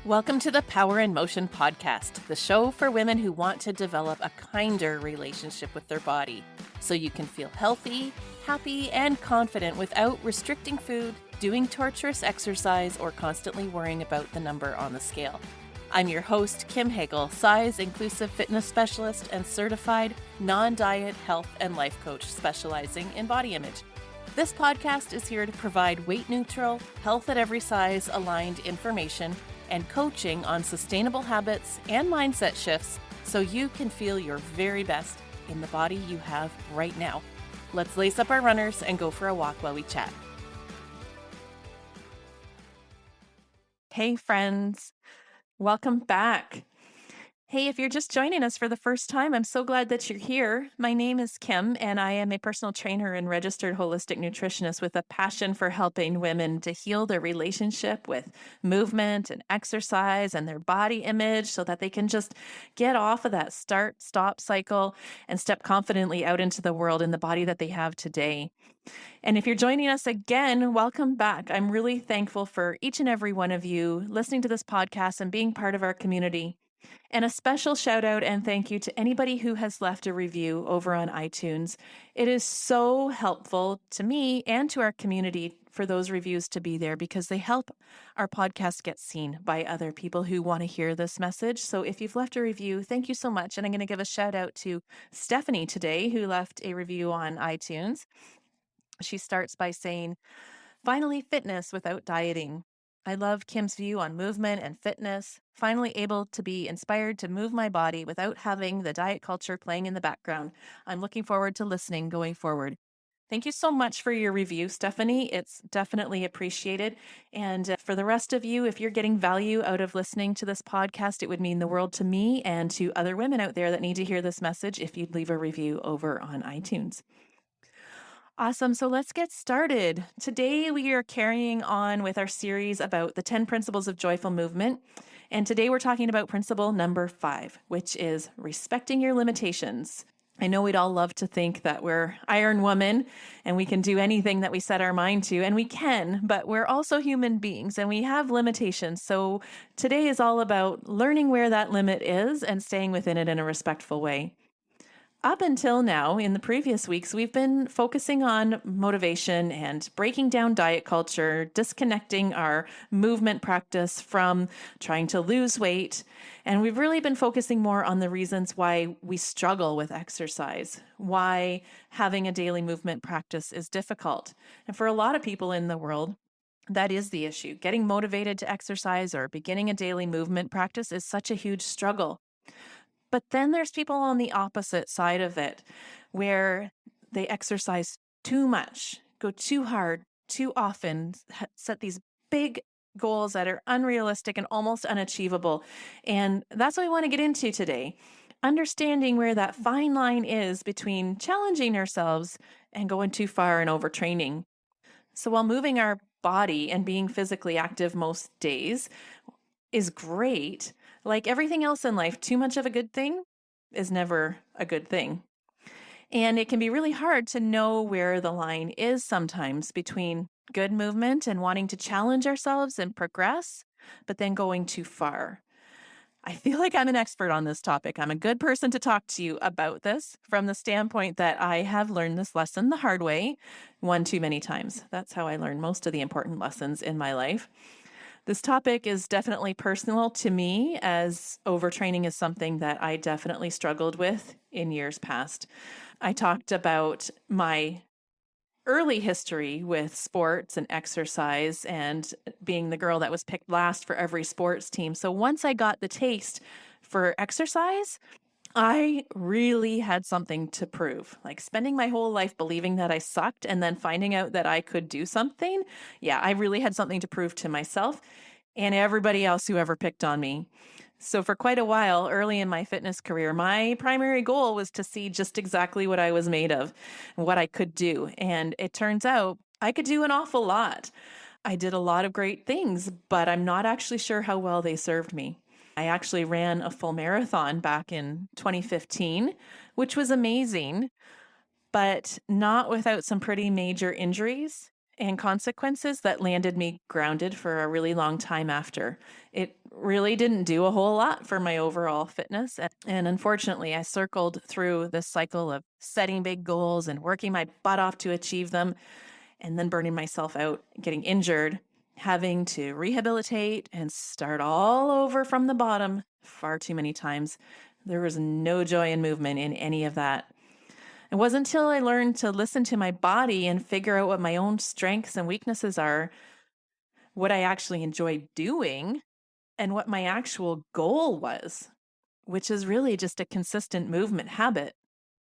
Welcome to the Power in Motion podcast, the show for women who want to develop a kinder relationship with their body so you can feel healthy, happy, and confident without restricting food, doing torturous exercise, or constantly worrying about the number on the scale. I'm your host, Kim Hagel, size-inclusive fitness specialist and certified non-diet health and life coach specializing in body image. This podcast is here to provide weight-neutral, health at every size aligned information and coaching on sustainable habits and mindset shifts so you can feel your very best in the body you have right now. Let's lace up our runners and go for a walk while we chat. Hey friends, welcome back. Hey, if you're just joining us for the first time, I'm so glad that you're here. My name is Kim, and I am a personal trainer and registered holistic nutritionist with a passion for helping women to heal their relationship with movement and exercise and their body image so that they can just get off of that start-stop cycle and step confidently out into the world in the body that they have today. And if you're joining us again, welcome back. I'm really thankful for each and every one of you listening to this podcast and being part of our community. And a special shout out and thank you to anybody who has left a review over on iTunes. It is so helpful to me and to our community for those reviews to be there because they help our podcast get seen by other people who want to hear this message. So if you've left a review, thank you so much. And I'm going to give a shout out to Stephanie today, who left a review on iTunes. She starts by saying, "Finally, fitness without dieting. I love Kim's view on movement and fitness. Finally able to be inspired to move my body without having the diet culture playing in the background. I'm looking forward to listening going forward." Thank you so much for your review, Stephanie. It's definitely appreciated. And for the rest of you, if you're getting value out of listening to this podcast, it would mean the world to me and to other women out there that need to hear this message if you'd leave a review over on iTunes. Awesome. So let's get started. Today, we are carrying on with our series about the 10 principles of joyful movement. And today we're talking about principle number 5, which is respecting your limitations. I know we'd all love to think that we're Iron Woman and we can do anything that we set our mind to, and we can, but we're also human beings and we have limitations. So today is all about learning where that limit is and staying within it in a respectful way. Up until now, in the previous weeks, we've been focusing on motivation and breaking down diet culture, disconnecting our movement practice from trying to lose weight. And we've really been focusing more on the reasons why we struggle with exercise, why having a daily movement practice is difficult. And for a lot of people in the world, that is the issue. Getting motivated to exercise or beginning a daily movement practice is such a huge struggle. But then there's people on the opposite side of it, where they exercise too much, go too hard, too often, set these big goals that are unrealistic and almost unachievable. And that's what we want to get into today. Understanding where that fine line is between challenging ourselves and going too far and overtraining. So while moving our body and being physically active most days is great, like everything else in life, too much of a good thing is never a good thing. And it can be really hard to know where the line is sometimes between good movement and wanting to challenge ourselves and progress, but then going too far. I feel like I'm an expert on this topic. I'm a good person to talk to you about this from the standpoint that I have learned this lesson the hard way, one too many times. That's how I learn most of the important lessons in my life. This topic is definitely personal to me, as overtraining is something that I definitely struggled with in years past. I talked about my early history with sports and exercise and being the girl that was picked last for every sports team. So once I got the taste for exercise, I really had something to prove. Like spending my whole life believing that I sucked and then finding out that I could do something. Yeah, I really had something to prove to myself and everybody else who ever picked on me. So for quite a while, early in my fitness career, my primary goal was to see just exactly what I was made of and what I could do. And it turns out I could do an awful lot. I did a lot of great things, but I'm not actually sure how well they served me. I actually ran a full marathon back in 2015, which was amazing, but not without some pretty major injuries and consequences that landed me grounded for a really long time after. It really didn't do a whole lot for my overall fitness. And unfortunately, I circled through this cycle of setting big goals and working my butt off to achieve them, and then burning myself out, getting injured, having to rehabilitate and start all over from the bottom far too many times. There was no joy in movement in any of that. It wasn't until I learned to listen to my body and figure out what my own strengths and weaknesses are, what I actually enjoy doing, and what my actual goal was, which is really just a consistent movement habit,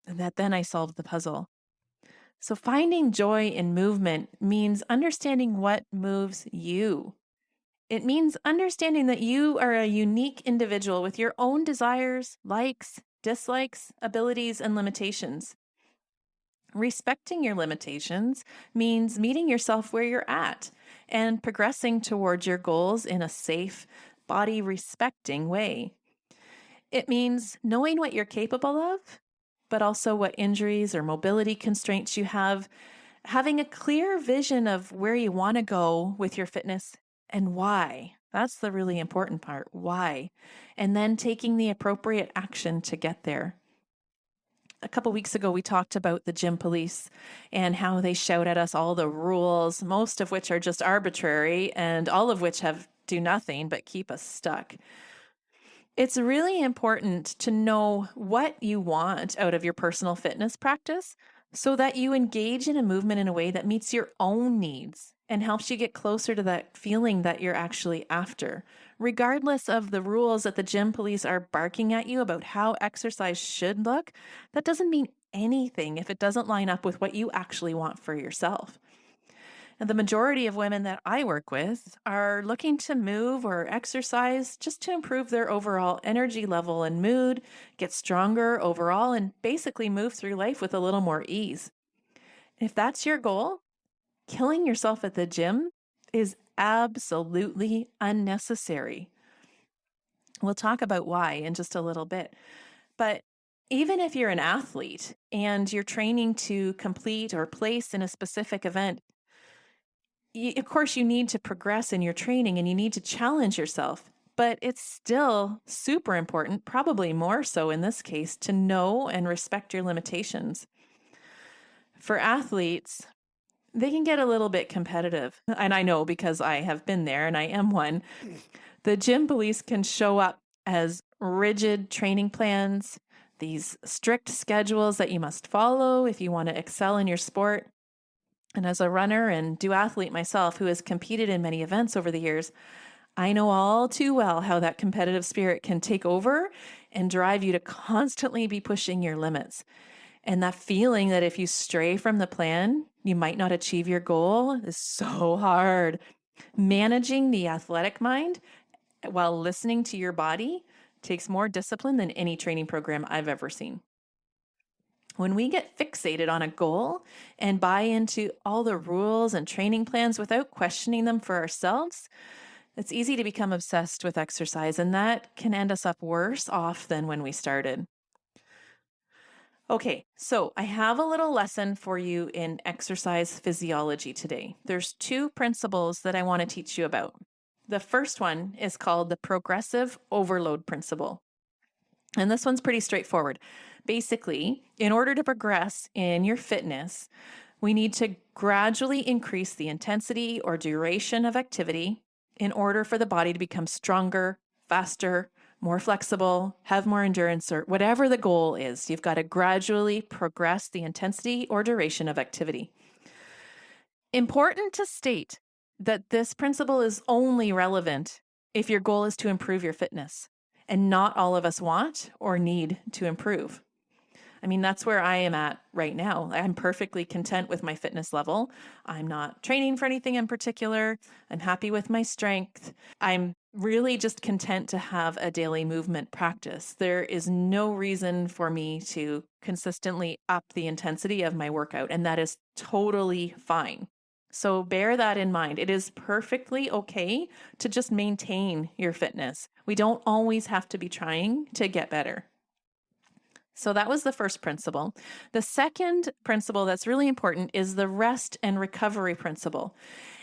that then I solved the puzzle. So finding joy in movement means understanding what moves you. It means understanding that you are a unique individual with your own desires, likes, dislikes, abilities, and limitations. Respecting your limitations means meeting yourself where you're at and progressing towards your goals in a safe, body respecting way. It means knowing what you're capable of, but also what injuries or mobility constraints you have, having a clear vision of where you want to go with your fitness and why. That's the really important part, why. And then taking the appropriate action to get there. A couple weeks ago, we talked about the gym police and how they shout at us all the rules, most of which are just arbitrary and all of which do nothing but keep us stuck. It's really important to know what you want out of your personal fitness practice so that you engage in a movement in a way that meets your own needs and helps you get closer to that feeling that you're actually after. Regardless of the rules that the gym police are barking at you about how exercise should look, that doesn't mean anything if it doesn't line up with what you actually want for yourself. And the majority of women that I work with are looking to move or exercise just to improve their overall energy level and mood, get stronger overall, and basically move through life with a little more ease. If that's your goal, killing yourself at the gym is absolutely unnecessary. We'll talk about why in just a little bit. But even if you're an athlete and you're training to complete or place in a specific event, of course, you need to progress in your training and you need to challenge yourself, but it's still super important, probably more so in this case, to know and respect your limitations. For athletes, they can get a little bit competitive, and I know because I have been there and I am one. The gym police can show up as rigid training plans, these strict schedules that you must follow if you want to excel in your sport. And as a runner and duathlete myself who has competed in many events over the years, I know all too well how that competitive spirit can take over and drive you to constantly be pushing your limits. And that feeling that if you stray from the plan, you might not achieve your goal is so hard. Managing the athletic mind while listening to your body takes more discipline than any training program I've ever seen. When we get fixated on a goal and buy into all the rules and training plans without questioning them for ourselves, it's easy to become obsessed with exercise, and that can end us up worse off than when we started. Okay, so I have a little lesson for you in exercise physiology today. There's two principles that I want to teach you about. The first one is called the progressive overload principle. And this one's pretty straightforward. Basically, in order to progress in your fitness, we need to gradually increase the intensity or duration of activity in order for the body to become stronger, faster, more flexible, have more endurance, or whatever the goal is. You've got to gradually progress the intensity or duration of activity. Important to state that this principle is only relevant if your goal is to improve your fitness, and not all of us want or need to improve. I mean, that's where I am at right now. I'm perfectly content with my fitness level. I'm not training for anything in particular. I'm happy with my strength. I'm really just content to have a daily movement practice. There is no reason for me to consistently up the intensity of my workout, and that is totally fine. So bear that in mind. It is perfectly okay to just maintain your fitness. We don't always have to be trying to get better. So that was the first principle. The second principle that's really important is the rest and recovery principle.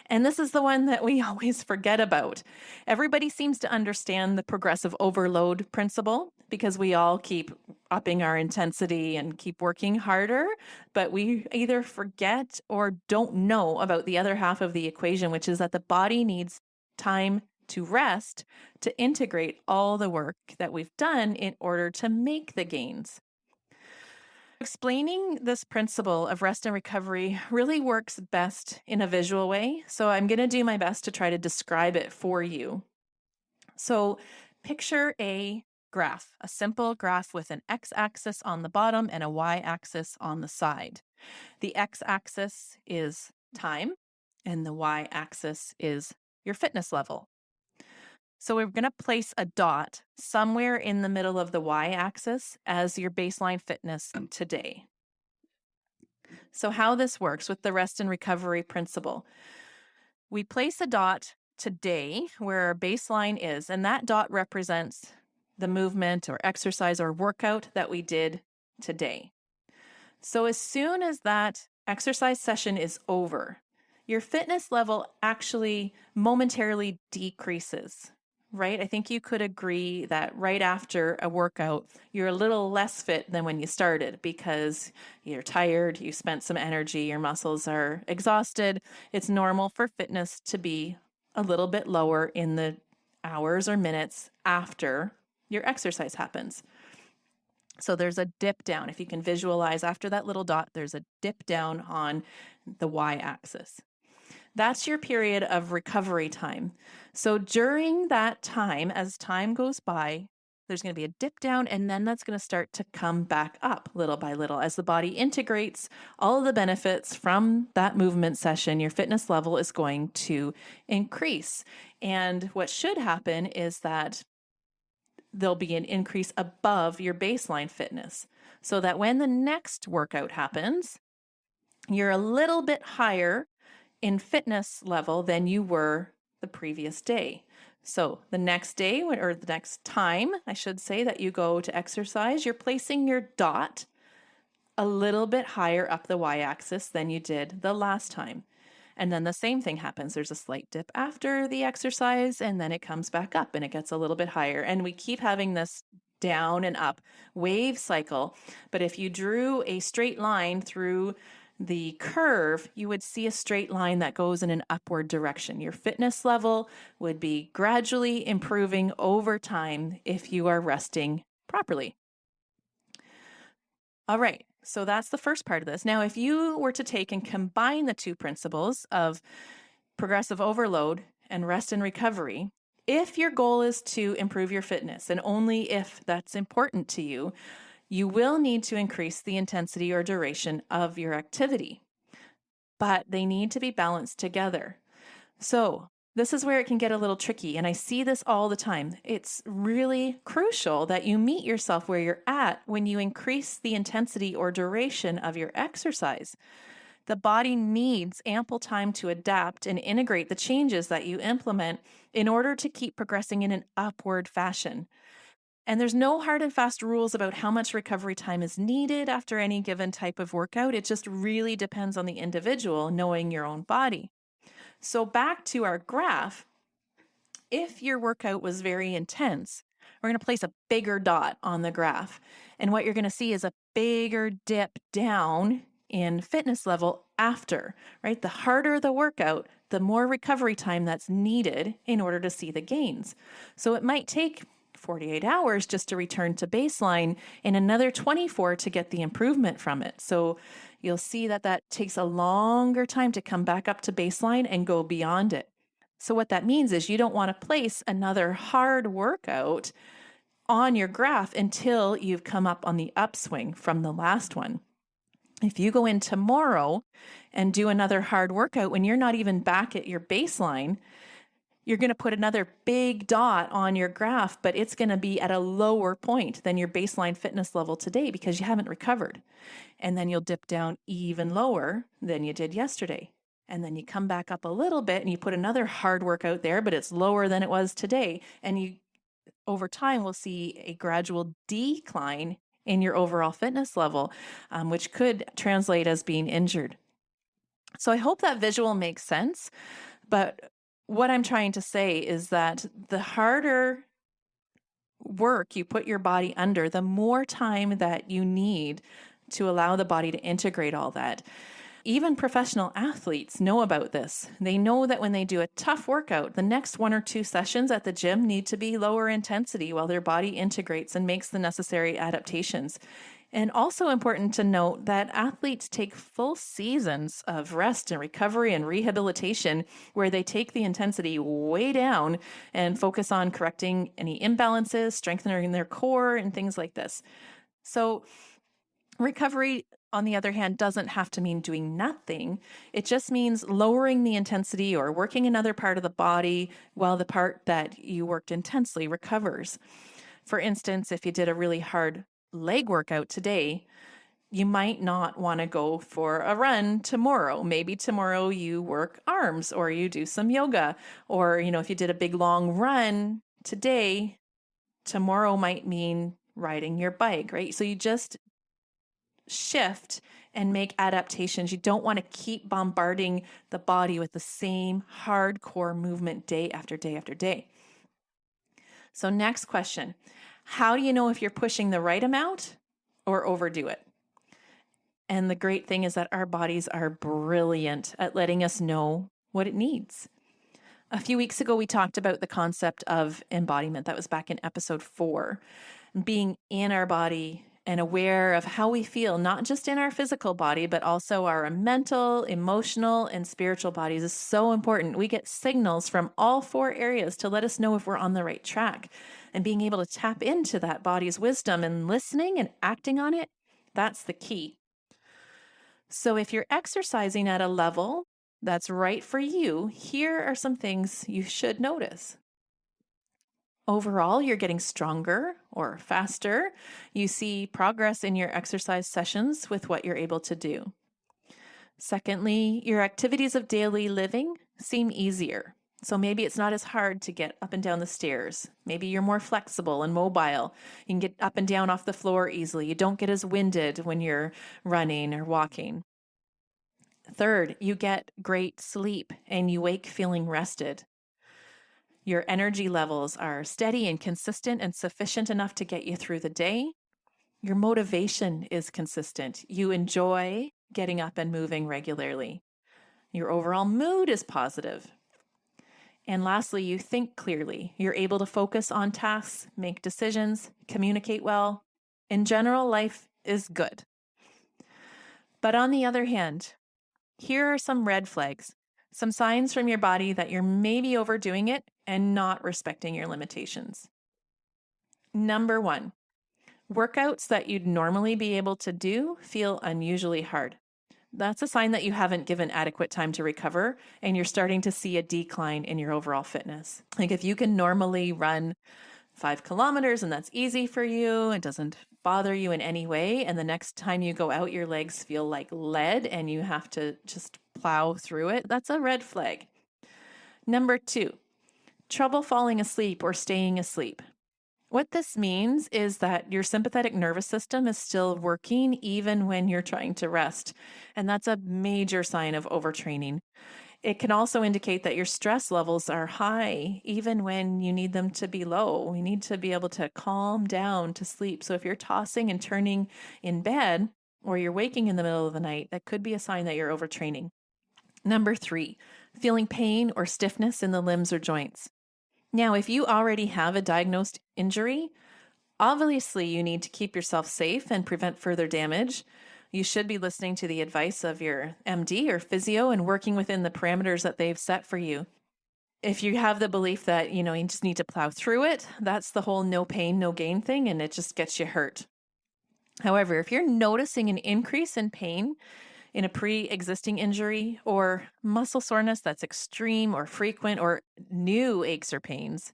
And this is the one that we always forget about. Everybody seems to understand the progressive overload principle because we all keep upping our intensity and keep working harder, but we either forget or don't know about the other half of the equation, which is that the body needs time to rest to integrate all the work that we've done in order to make the gains. Explaining this principle of rest and recovery really works best in a visual way. So I'm going to do my best to try to describe it for you. So picture a graph, a simple graph with an x-axis on the bottom and a y-axis on the side. The x-axis is time and the y-axis is your fitness level. So we're going to place a dot somewhere in the middle of the y-axis as your baseline fitness today. So how this works with the rest and recovery principle. We place a dot today where our baseline is, and that dot represents the movement or exercise or workout that we did today. So as soon as that exercise session is over, your fitness level actually momentarily decreases. Right? I think you could agree that right after a workout, you're a little less fit than when you started because you're tired, you spent some energy, your muscles are exhausted. It's normal for fitness to be a little bit lower in the hours or minutes after your exercise happens. So there's a dip down. If you can visualize after that little dot, there's a dip down on the y-axis. That's your period of recovery time. So during that time, as time goes by, there's going to be a dip down, and then that's going to start to come back up little by little. As the body integrates all of the benefits from that movement session, your fitness level is going to increase. And what should happen is that there'll be an increase above your baseline fitness, so that when the next workout happens, you're a little bit higher in fitness level than you were the previous day. So the next day, or the next time, I should say, that you go to exercise, you're placing your dot a little bit higher up the y-axis than you did the last time. And then the same thing happens. There's a slight dip after the exercise, and then it comes back up and it gets a little bit higher. And we keep having this down and up wave cycle. But if you drew a straight line through the curve, you would see a straight line that goes in an upward direction. Your fitness level would be gradually improving over time if you are resting properly. All right, so that's the first part of this. Now, if you were to take and combine the two principles of progressive overload and rest and recovery, if your goal is to improve your fitness, and only if that's important to you, you will need to increase the intensity or duration of your activity, but they need to be balanced together. So this is where it can get a little tricky, and I see this all the time. It's really crucial that you meet yourself where you're at when you increase the intensity or duration of your exercise. The body needs ample time to adapt and integrate the changes that you implement in order to keep progressing in an upward fashion. And there's no hard and fast rules about how much recovery time is needed after any given type of workout. It just really depends on the individual knowing your own body. So back to our graph, if your workout was very intense, we're going to place a bigger dot on the graph. And what you're going to see is a bigger dip down in fitness level after, right? The harder the workout, the more recovery time that's needed in order to see the gains. So it might take 48 hours just to return to baseline and another 24 to get the improvement from it. So you'll see that that takes a longer time to come back up to baseline and go beyond it. So what that means is you don't want to place another hard workout on your graph until you've come up on the upswing from the last one. If you go in tomorrow and do another hard workout when you're not even back at your baseline, you're going to put another big dot on your graph, but it's going to be at a lower point than your baseline fitness level today because you haven't recovered. And then you'll dip down even lower than you did yesterday. And then you come back up a little bit and you put another hard workout there, but it's lower than it was today. And you, over time, will see a gradual decline in your overall fitness level, which could translate as being injured. So I hope that visual makes sense. But what I'm trying to say is that the harder work you put your body under, the more time that you need to allow the body to integrate all that. Even professional athletes know about this. They know that when they do a tough workout, the next 1 or 2 sessions at the gym need to be lower intensity while their body integrates and makes the necessary adaptations. And also important to note that athletes take full seasons of rest and recovery and rehabilitation where they take the intensity way down and focus on correcting any imbalances, strengthening their core, and things like this. So recovery, on the other hand, doesn't have to mean doing nothing. It just means lowering the intensity or working another part of the body while the part that you worked intensely recovers. For instance, if you did a really hard leg workout today, you might not want to go for a run tomorrow. Maybe tomorrow you work arms or you do some yoga, or, if you did a big long run today, tomorrow might mean riding your bike, right? So you just shift and make adaptations. You don't want to keep bombarding the body with the same hardcore movement day after day after day. So next question, how do you know if you're pushing the right amount or overdo it? And the great thing is that our bodies are brilliant at letting us know what it needs. A few weeks ago, we talked about the concept of embodiment. That was back in episode 4, being in our body and aware of how we feel, not just in our physical body, but also our mental, emotional, and spiritual bodies is so important. We get signals from all 4 areas to let us know if we're on the right track. And being able to tap into that body's wisdom and listening and acting on it, that's the key. So if you're exercising at a level that's right for you, here are some things you should notice. Overall, you're getting stronger or faster. You see progress in your exercise sessions with what you're able to do. Secondly, your activities of daily living seem easier. So maybe it's not as hard to get up and down the stairs. Maybe you're more flexible and mobile. You can get up and down off the floor easily. You don't get as winded when you're running or walking. Third, you get great sleep and you wake feeling rested. Your energy levels are steady and consistent and sufficient enough to get you through the day. Your motivation is consistent. You enjoy getting up and moving regularly. Your overall mood is positive. And lastly, you think clearly. You're able to focus on tasks, make decisions, communicate well. In general, life is good. But on the other hand, here are some red flags, some signs from your body that you're maybe overdoing it and not respecting your limitations. Number 1, workouts that you'd normally be able to do feel unusually hard. That's a sign that you haven't given adequate time to recover and you're starting to see a decline in your overall fitness. Like if you can normally run 5 kilometers and that's easy for you, it doesn't bother you in any way, and the next time you go out, your legs feel like lead and you have to just plow through it, that's a red flag. Number 2, trouble falling asleep or staying asleep. What this means is that your sympathetic nervous system is still working even when you're trying to rest. And that's a major sign of overtraining. It can also indicate that your stress levels are high, even when you need them to be low. We need to be able to calm down to sleep. So if you're tossing and turning in bed, or you're waking in the middle of the night, that could be a sign that you're overtraining. Number 3, feeling pain or stiffness in the limbs or joints. Now, if you already have a diagnosed injury, obviously you need to keep yourself safe and prevent further damage. You should be listening to the advice of your MD or physio and working within the parameters that they've set for you. If you have the belief that, you just need to plow through it, that's the whole no pain, no gain thing, and it just gets you hurt. However, if you're noticing an increase in pain in a pre-existing injury or muscle soreness that's extreme or frequent or new aches or pains,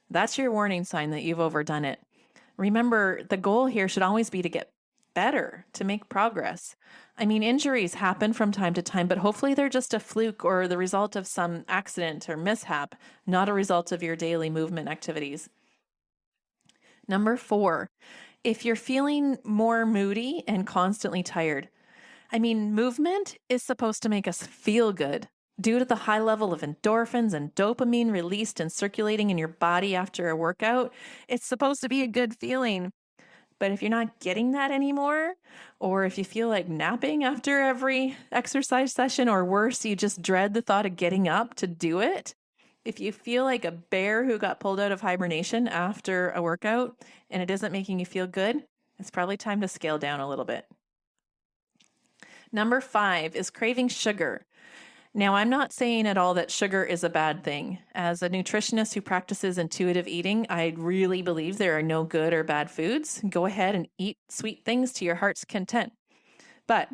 that's your warning sign that you've overdone it. Remember, the goal here should always be to get better, to make progress. I mean, injuries happen from time to time, but hopefully they're just a fluke or the result of some accident or mishap, not a result of your daily movement activities. Number 4, If you're feeling more moody and constantly tired, movement is supposed to make us feel good. Due to the high level of endorphins and dopamine released and circulating in your body after a workout, it's supposed to be a good feeling. But if you're not getting that anymore, or if you feel like napping after every exercise session, or worse, you just dread the thought of getting up to do it, if you feel like a bear who got pulled out of hibernation after a workout and it isn't making you feel good, it's probably time to scale down a little bit. Number 5 is craving sugar. Now, I'm not saying at all that sugar is a bad thing. As a nutritionist who practices intuitive eating, I really believe there are no good or bad foods. Go ahead and eat sweet things to your heart's content. But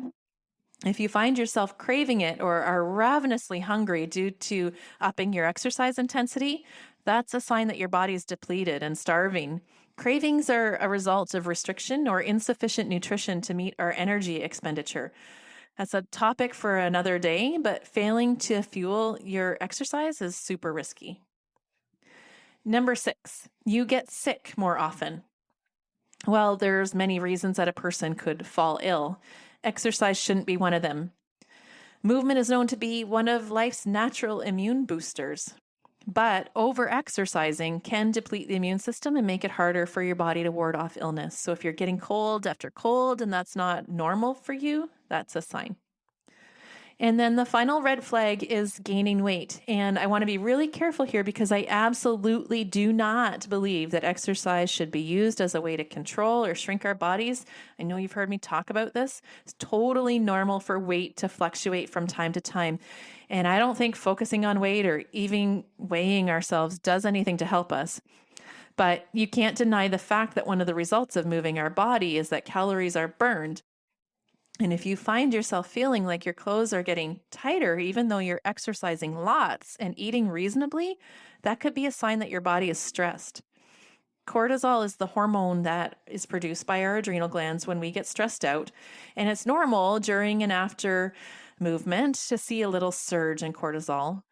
if you find yourself craving it or are ravenously hungry due to upping your exercise intensity, that's a sign that your body is depleted and starving. Cravings are a result of restriction or insufficient nutrition to meet our energy expenditure. That's a topic for another day, but failing to fuel your exercise is super risky. Number 6, you get sick more often. Well, there's many reasons that a person could fall ill. Exercise shouldn't be one of them. Movement is known to be one of life's natural immune boosters, but over-exercising can deplete the immune system and make it harder for your body to ward off illness. So if you're getting cold after cold and that's not normal for you, that's a sign. And then the final red flag is gaining weight. And I want to be really careful here because I absolutely do not believe that exercise should be used as a way to control or shrink our bodies. I know you've heard me talk about this. It's totally normal for weight to fluctuate from time to time. And I don't think focusing on weight or even weighing ourselves does anything to help us. But you can't deny the fact that one of the results of moving our body is that calories are burned. And if you find yourself feeling like your clothes are getting tighter, even though you're exercising lots and eating reasonably, that could be a sign that your body is stressed. Cortisol is the hormone that is produced by our adrenal glands when we get stressed out. And it's normal during and after movement to see a little surge in cortisol.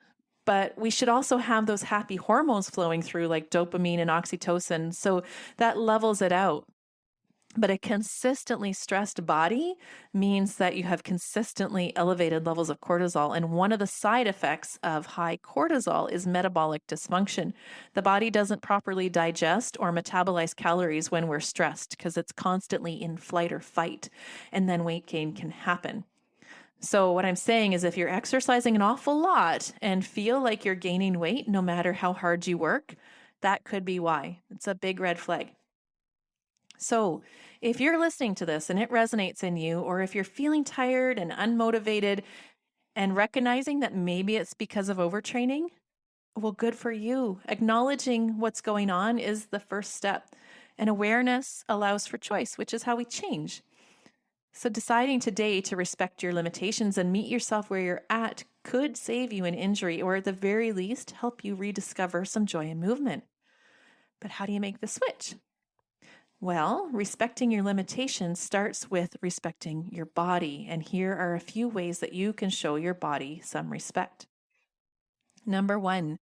But we should also have those happy hormones flowing through like dopamine and oxytocin. So that levels it out. But a consistently stressed body means that you have consistently elevated levels of cortisol. And one of the side effects of high cortisol is metabolic dysfunction. The body doesn't properly digest or metabolize calories when we're stressed because it's constantly in flight or fight. And then weight gain can happen. So what I'm saying is if you're exercising an awful lot and feel like you're gaining weight, no matter how hard you work, that could be why. It's a big red flag. So if you're listening to this and it resonates in you, or if you're feeling tired and unmotivated and recognizing that maybe it's because of overtraining, well, good for you. Acknowledging what's going on is the first step. And awareness allows for choice, which is how we change. So deciding today to respect your limitations and meet yourself where you're at could save you an injury, or at the very least, help you rediscover some joy in movement. But how do you make the switch? Well, respecting your limitations starts with respecting your body, and here are a few ways that you can show your body some respect. Number 1,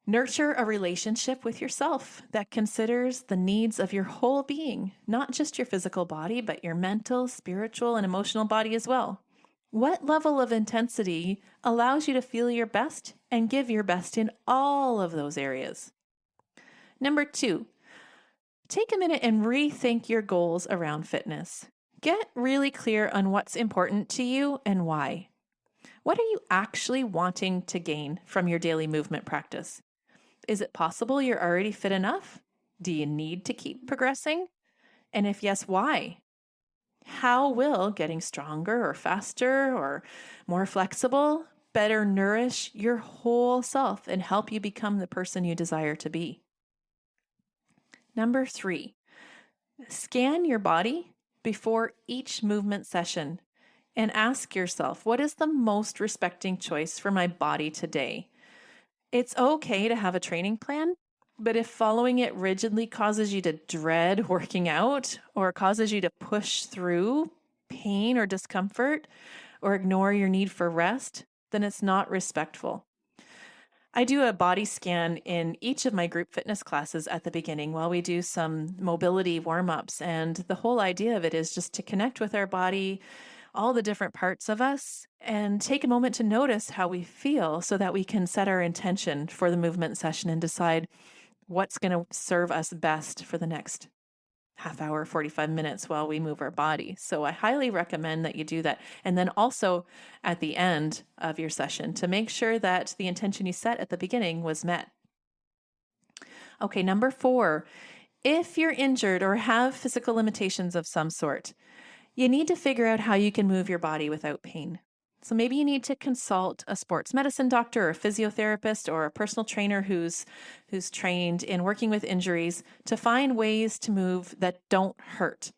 nurture a relationship with yourself that considers the needs of your whole being, not just your physical body, but your mental, spiritual, and emotional body as well. What level of intensity allows you to feel your best and give your best in all of those areas? Number 2, take a minute and rethink your goals around fitness. Get really clear on what's important to you and why. What are you actually wanting to gain from your daily movement practice? Is it possible you're already fit enough? Do you need to keep progressing? And if yes, why? How will getting stronger or faster or more flexible better nourish your whole self and help you become the person you desire to be? Number 3, scan your body before each movement session and ask yourself, what is the most respecting choice for my body today? It's okay to have a training plan, but if following it rigidly causes you to dread working out or causes you to push through pain or discomfort or ignore your need for rest, then it's not respectful. I do a body scan in each of my group fitness classes at the beginning while we do some mobility warm-ups. And the whole idea of it is just to connect with our body, all the different parts of us, and take a moment to notice how we feel so that we can set our intention for the movement session and decide what's going to serve us best for the next half hour, 45 minutes while we move our body. So I highly recommend that you do that. And then also at the end of your session to make sure that the intention you set at the beginning was met. Okay, number 4, if you're injured or have physical limitations of some sort, you need to figure out how you can move your body without pain. So maybe you need to consult a sports medicine doctor or a physiotherapist or a personal trainer who's trained in working with injuries to find ways to move that don't hurt.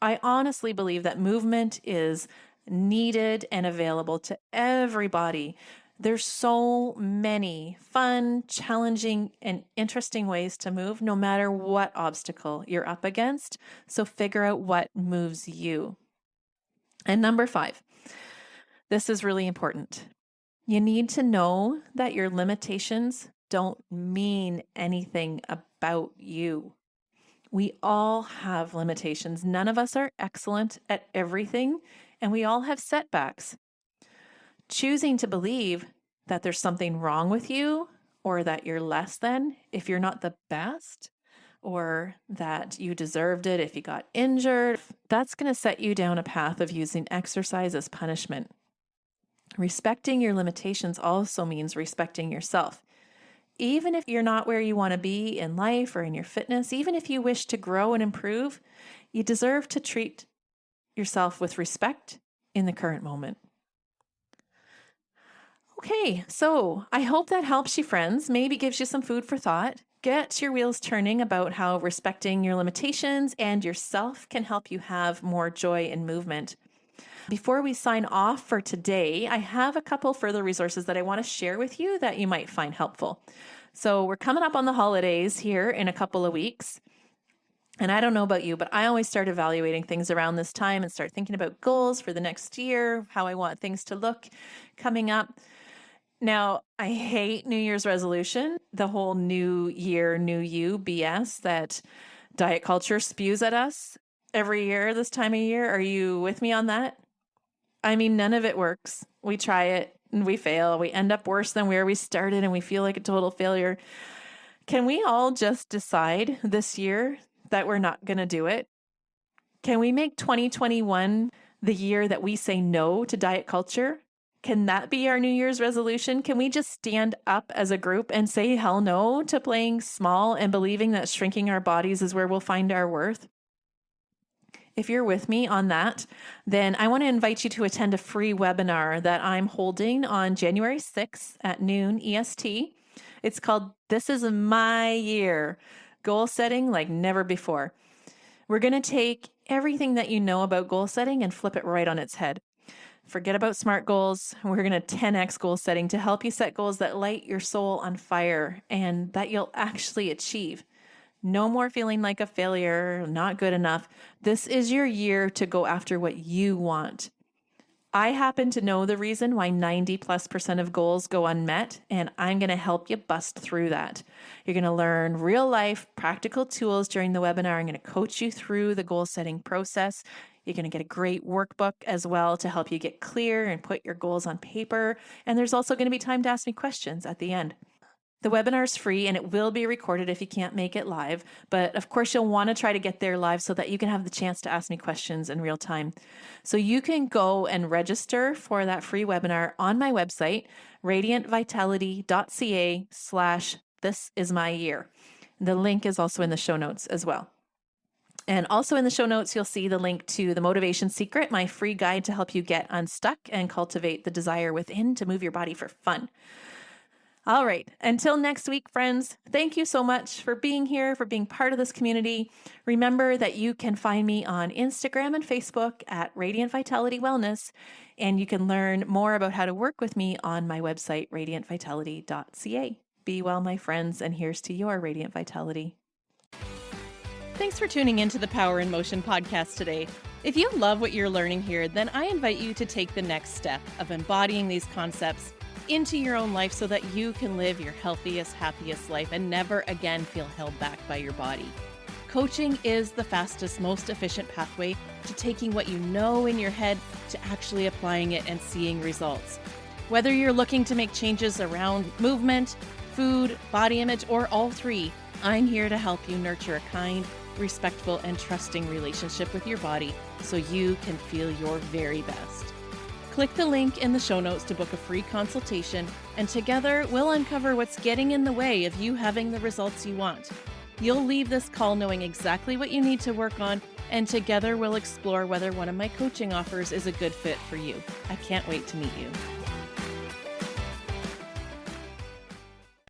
I honestly believe that movement is needed and available to everybody. There's so many fun, challenging, and interesting ways to move, no matter what obstacle you're up against. So figure out what moves you. And number 5. This is really important. You need to know that your limitations don't mean anything about you. We all have limitations. None of us are excellent at everything, and we all have setbacks. Choosing to believe that there's something wrong with you or that you're less than if you're not the best, or that you deserved it if you got injured, that's going to set you down a path of using exercise as punishment. Respecting your limitations also means respecting yourself. Even if you're not where you want to be in life or in your fitness, even if you wish to grow and improve, you deserve to treat yourself with respect in the current moment. Okay, so I hope that helps you, friends. Maybe gives you some food for thought. Get your wheels turning about how respecting your limitations and yourself can help you have more joy in movement. Before we sign off for today, I have a couple further resources that I want to share with you that you might find helpful. So we're coming up on the holidays here in a couple of weeks. And I don't know about you, but I always start evaluating things around this time and start thinking about goals for the next year, how I want things to look coming up. Now, I hate New Year's resolution, the whole new year, new you BS that diet culture spews at us every year this time of year. Are you with me on that? I mean, none of it works. We try it and we fail. We end up worse than where we started and we feel like a total failure. Can we all just decide this year that we're not going to do it? Can we make 2021 the year that we say no to diet culture? Can that be our New Year's resolution? Can we just stand up as a group and say hell no to playing small and believing that shrinking our bodies is where we'll find our worth? If you're with me on that, then I want to invite you to attend a free webinar that I'm holding on January 6th at noon EST. It's called This Is My Year, Goal Setting Like Never Before. We're going to take everything that you know about goal setting and flip it right on its head. Forget about SMART goals. We're going to 10x goal setting to help you set goals that light your soul on fire and that you'll actually achieve. No more feeling like a failure, not good enough. This is your year to go after what you want. I happen to know the reason why 90+% of goals go unmet, and I'm going to help you bust through that. You're going to learn real life practical tools during the webinar. I'm going to coach you through the goal setting process. You're going to get a great workbook as well to help you get clear and put your goals on paper. And there's also going to be time to ask me questions at the end. The webinar is free and it will be recorded if you can't make it live. But of course, you'll want to try to get there live so that you can have the chance to ask me questions in real time. So you can go and register for that free webinar on my website, radiantvitality.ca/thisismyyear. The link is also in the show notes as well. And also in the show notes, you'll see the link to The Motivation Secret, my free guide to help you get unstuck and cultivate the desire within to move your body for fun. All right. Until next week, friends, thank you so much for being here, for being part of this community. Remember that you can find me on Instagram and Facebook at Radiant Vitality Wellness, and you can learn more about how to work with me on my website, radiantvitality.ca. Be well, my friends, and here's to your radiant vitality. Thanks for tuning into the Power in Motion podcast today. If you love what you're learning here, then I invite you to take the next step of embodying these concepts into your own life so that you can live your healthiest, happiest life and never again feel held back by your body. Coaching is the fastest, most efficient pathway to taking what you know in your head to actually applying it and seeing results. Whether you're looking to make changes around movement, food, body image, or all three, I'm here to help you nurture a kind, respectful, and trusting relationship with your body so you can feel your very best. Click the link in the show notes to book a free consultation, and together we'll uncover what's getting in the way of you having the results you want. You'll leave this call knowing exactly what you need to work on, and together we'll explore whether one of my coaching offers is a good fit for you. I can't wait to meet you.